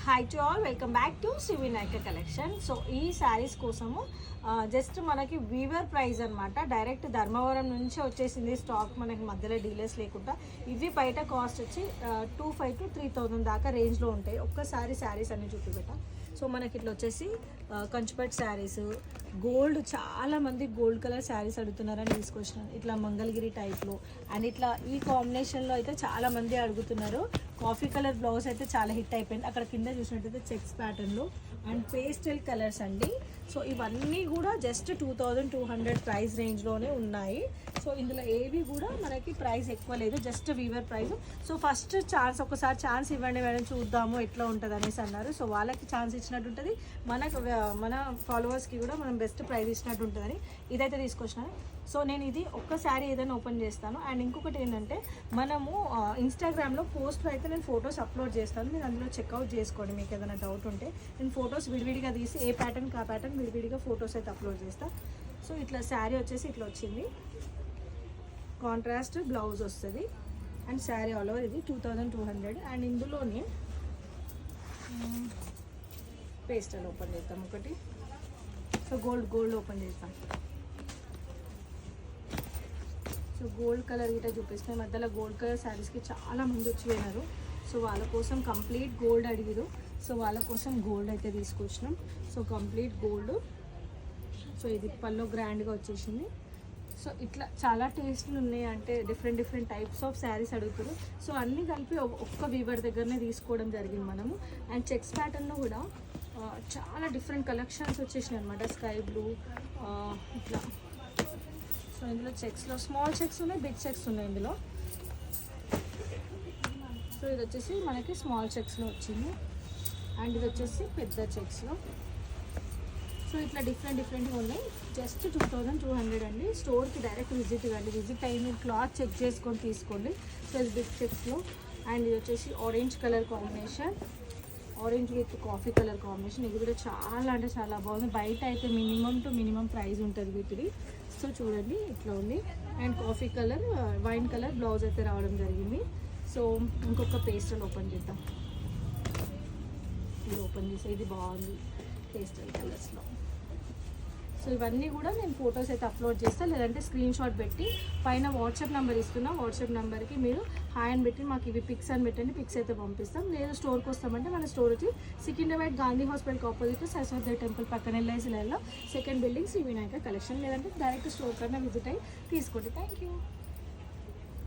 Hi to all, welcome back to Shri Vinayaka collection. So ఈ శారీస్ కోసము just మనకి వీవర్ ప్రైస్ అనమాట. డైరెక్ట్ ధర్మవరం నుంచి వచ్చేసింది స్టాక్, మనకి మధ్యలో డీలర్స్ లేకుండా. ఇవి బయట కాస్ట్ వచ్చి 2500 to 3000 దాకా రేంజ్లో ఉంటాయి. ఒక్కసారి శారీస్ అన్ని చూపిపెట్టా. సో మనకి ఇట్లా వచ్చేసి కంచుపట్ శారీస్, గోల్డ్, చాలామంది గోల్డ్ కలర్ శారీస్ అడుగుతున్నారని తీసుకొచ్చినాను. ఇట్లా మంగళగిరి టైప్లో అండ్ ఇట్లా ఈ కాంబినేషన్లో అయితే చాలామంది అడుగుతున్నారు. కాఫీ కలర్ బ్లౌజ్ అయితే చాలా హిట్ అయిపోయింది. అక్కడ కింద చూసినట్టయితే చెక్స్ ప్యాటర్న్లో అండ్ పేస్టల్ కలర్స్ అండి. సో ఇవన్నీ కూడా జస్ట్ 2200 ప్రైస్ రేంజ్లోనే ఉన్నాయి. సో ఇందులో ఏవి కూడా మనకి ప్రైస్ ఎక్కువ లేదు, just weaver price. So first chance, ఒకసారి ఛాన్స్ ఇవ్వండి మేడం, చూద్దాము ఎట్లా ఉంటుంది అనేసి అన్నారు. సో వాళ్ళకి ఛాన్స్ ఇచ్చినట్టు ఉంటుంది, మన ఫాలోవర్స్కి కూడా మనం బెస్ట్ ప్రైస్ ఇచ్చినట్టు ఉంటుందని ఇదైతే తీసుకొచ్చినాను. సో నేను ఇది ఒక్కసారి ఏదైనా ఓపెన్ చేస్తాను. అండ్ ఇంకొకటి ఏంటంటే, మనము ఇన్స్టాగ్రామ్లో పోస్ట్లో అయితే నేను ఫొటోస్ అప్లోడ్ చేస్తాను, మీరు అందులో చెక్అవుట్ చేసుకోండి. మీకు ఏదైనా డౌట్ ఉంటే నేను ఫొటోస్ విడివిడిగా తీసి ఏ ప్యాటర్న్కి ఆ ప్యాటర్న్ విడివిడిగా ఫొటోస్ అయితే అప్లోడ్ చేస్తాను. సో ఇట్లా శారీ వచ్చేసి ఇట్లా వచ్చింది, కాంట్రాస్ట్ బ్లౌజ్ వస్తుంది అండ్ శారీ ఆల్ ఓవర్ ఇది 2200. అండ్ ఇందులోనే పేస్టల్ ఓపెన్ చేద్దాం ఒకటి. సో గోల్డ్ ఓపెన్ చేద్దాం. సో గోల్డ్ కలర్ ఇట్లా చూపిస్తున్నాయి. మధ్యలో గోల్డ్ కలర్ శారీస్కి చాలా మంది వచ్చి పోయినారు. సో వాళ్ళ కోసం కంప్లీట్ గోల్డ్ అడిగిరు. సో వాళ్ళ కోసం గోల్డ్ అయితే తీసుకొచ్చినాం. So complete gold. సో ఇది పల్లో గ్రాండ్గా వచ్చేసింది. సో ఇట్లా చాలా టేస్ట్లు ఉన్నాయి, అంటే డిఫరెంట్ టైప్స్ ఆఫ్ శారీస్ అడుగుతారు. సో అన్నీ కలిపి ఒక్క వీవర్ దగ్గరనే తీసుకోవడం జరిగింది మనము. అండ్ చెక్స్ ప్యాటర్న్లో కూడా చాలా డిఫరెంట్ కలెక్షన్స్ వచ్చేసినాయి అనమాట. స్కై బ్లూ ఇట్లా. సో ఇందులో చెక్స్లో స్మాల్ చెక్స్ ఉన్నాయి, బిగ్ చెక్స్ ఉన్నాయి ఇందులో. సో ఇది వచ్చేసి మనకి స్మాల్ చెక్స్లో వచ్చింది అండ్ ఇది వచ్చేసి పెద్ద చెక్స్లో. సో ఇట్లా డిఫరెంట్గా ఉన్నాయి. జస్ట్ 2200 అండి. స్టోర్కి డైరెక్ట్ విజిట్ కండి, విజిట్ అయ్యి మీరు క్లాత్ చెక్ చేసుకొని తీసుకోండి. సో ఇది బిగ్ చెక్స్లో. అండ్ ఇది వచ్చేసి orange colour combination, orange with coffee colour combination. ఇది కూడా చాలా అంటే చాలా బాగుంది. బయట అయితే మినిమం ప్రైస్ ఉంటుంది వీటిది. సో చూడండి ఇట్లా ఉంది. And coffee colour, wine colour blouse అయితే రావడం జరిగింది. సో ఇంకొక పేస్టల్ ఓపెన్ చేద్దాం. ఇది ఓపెన్ చేస్తే ఇది బాగుంది పేస్టల్ కలర్స్లో. సో ఇవన్నీ కూడా నేను ఫొటోస్ అయితే అప్లోడ్ చేస్తాను, లేదంటే స్క్రీన్ షాట్ పెట్టి పైన వాట్సాప్ నెంబర్ ఇస్తున్నా. వాట్సాప్ నెంబర్కి మీరు హాయ్ అని పెట్టి మాకు ఇవి పిక్స్ అని పెట్టండి, పిక్స్ అయితే పంపిస్తాం. లేదు స్టోర్కి వస్తామంటే మన స్టోర్ వచ్చి సికింద్రాబాద్ గాంధీ హాస్పిటల్కి ఆపోజిట్ సరస్వతి టెంపుల్ పక్కన ఎల్ఐసి లైన్లో second building Shri Vinayaka collection. లేదంటే డైరెక్ట్ స్టోర్ కన్నా విజిట్ అయ్యి తీసుకోండి. Thank you.